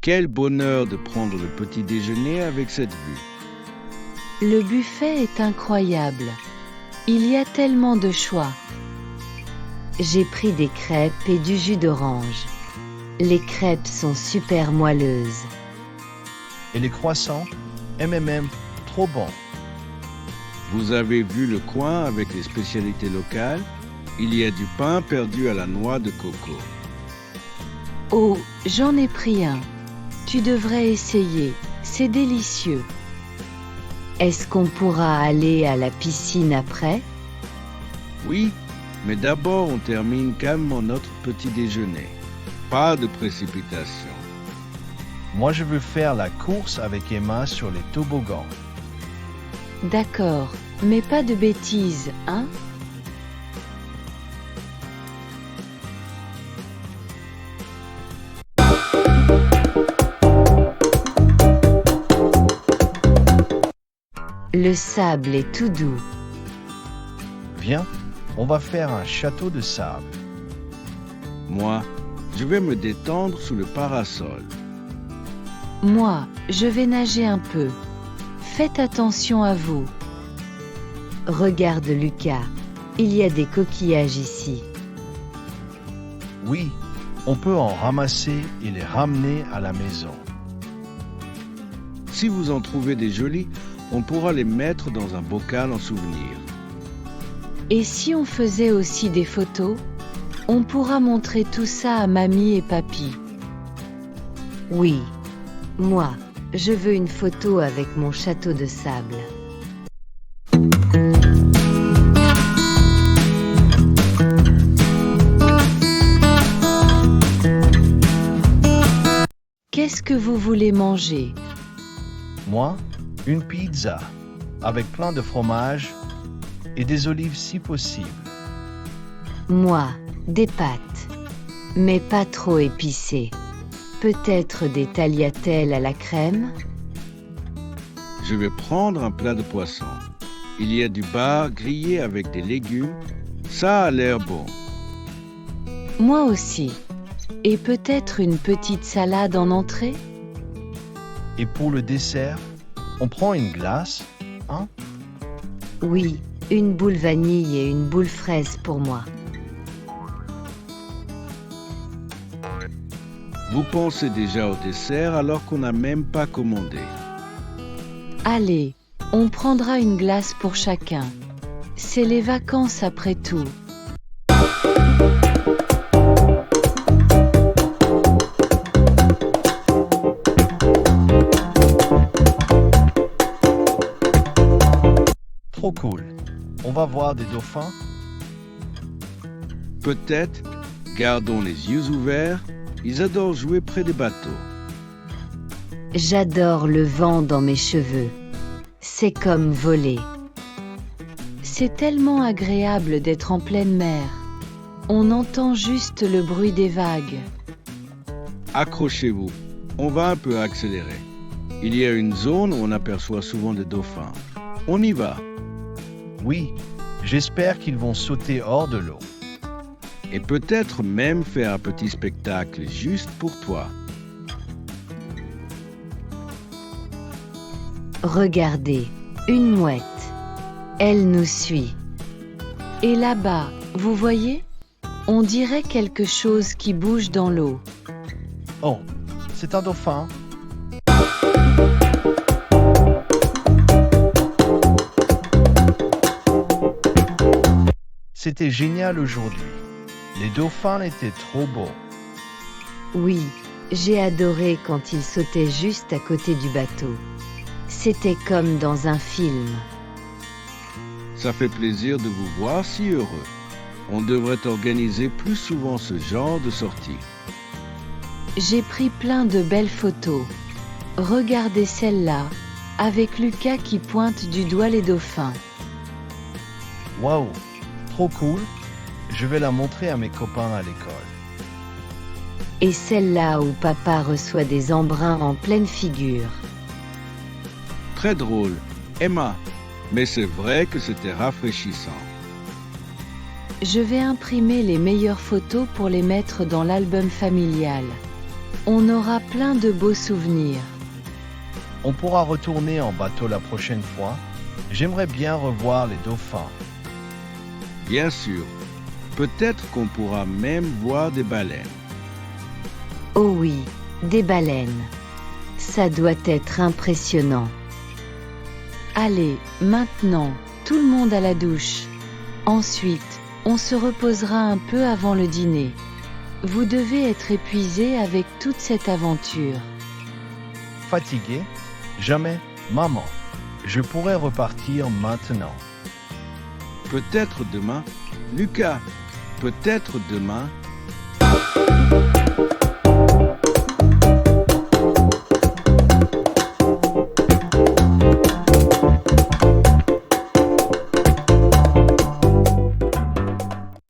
Quel bonheur de prendre le petit déjeuner avec cette vue. Le buffet est incroyable. Il y a tellement de choix. J'ai pris des crêpes et du jus d'orange. Les crêpes sont super moelleuses. Et les croissants, trop bon. Vous avez vu le coin avec les spécialités locales? Il y a du pain perdu à la noix de coco. Oh, j'en ai pris un. Tu devrais essayer, c'est délicieux. Est-ce qu'on pourra aller à la piscine après? Oui, mais d'abord on termine calmement notre petit déjeuner. Pas de précipitation. Moi, je veux faire la course avec Emma sur les toboggans. D'accord, mais pas de bêtises, hein? Le sable est tout doux. Viens, on va faire un château de sable. Moi, je vais me détendre sous le parasol. Moi, je vais nager un peu. Faites attention à vous. Regarde Lucas, il y a des coquillages ici. Oui, on peut en ramasser et les ramener à la maison. Si vous en trouvez des jolis, on pourra les mettre dans un bocal en souvenir. Et si on faisait aussi des photos? On pourra montrer tout ça à mamie et papy. Oui, moi, je veux une photo avec mon château de sable. Qu'est-ce que vous voulez manger? Moi, une pizza, avec plein de fromage et des olives si possible. Moi, des pâtes, mais pas trop épicées. Peut-être des tagliatelles à la crème? Je vais prendre un plat de poisson. Il y a du bar grillé avec des légumes. Ça a l'air bon. Moi aussi. Et peut-être une petite salade en entrée? Et pour le dessert, on prend une glace, hein? Oui, une boule vanille et une boule fraise pour moi. Vous pensez déjà au dessert alors qu'on n'a même pas commandé. Allez, on prendra une glace pour chacun. C'est les vacances après tout. Trop cool. On va voir des dauphins? Peut-être, gardons les yeux ouverts, ils adorent jouer près des bateaux. J'adore le vent dans mes cheveux. C'est comme voler. C'est tellement agréable d'être en pleine mer. On entend juste le bruit des vagues. Accrochez-vous, on va un peu accélérer. Il y a une zone où on aperçoit souvent des dauphins. On y va. Oui, j'espère qu'ils vont sauter hors de l'eau. Et peut-être même faire un petit spectacle juste pour toi. Regardez, une mouette. Elle nous suit. Et là-bas, vous voyez? On dirait quelque chose qui bouge dans l'eau. Oh, c'est un dauphin. C'était génial aujourd'hui. Les dauphins étaient trop beaux. Oui, j'ai adoré quand ils sautaient juste à côté du bateau. C'était comme dans un film. Ça fait plaisir de vous voir si heureux. On devrait organiser plus souvent ce genre de sortie. J'ai pris plein de belles photos. Regardez celle-là, avec Lucas qui pointe du doigt les dauphins. Waouh, trop cool. Je vais la montrer à mes copains à l'école. Et celle-là où papa reçoit des embruns en pleine figure. Très drôle, Emma, mais c'est vrai que c'était rafraîchissant. Je vais imprimer les meilleures photos pour les mettre dans l'album familial. On aura plein de beaux souvenirs. On pourra retourner en bateau la prochaine fois. J'aimerais bien revoir les dauphins. Bien sûr. Peut-être qu'on pourra même voir des baleines. Oh oui, des baleines. Ça doit être impressionnant. Allez, maintenant, tout le monde à la douche. Ensuite, on se reposera un peu avant le dîner. Vous devez être épuisé avec toute cette aventure. Fatigué? Jamais, maman. Je pourrais repartir maintenant. Peut-être demain. Lucas, peut-être demain,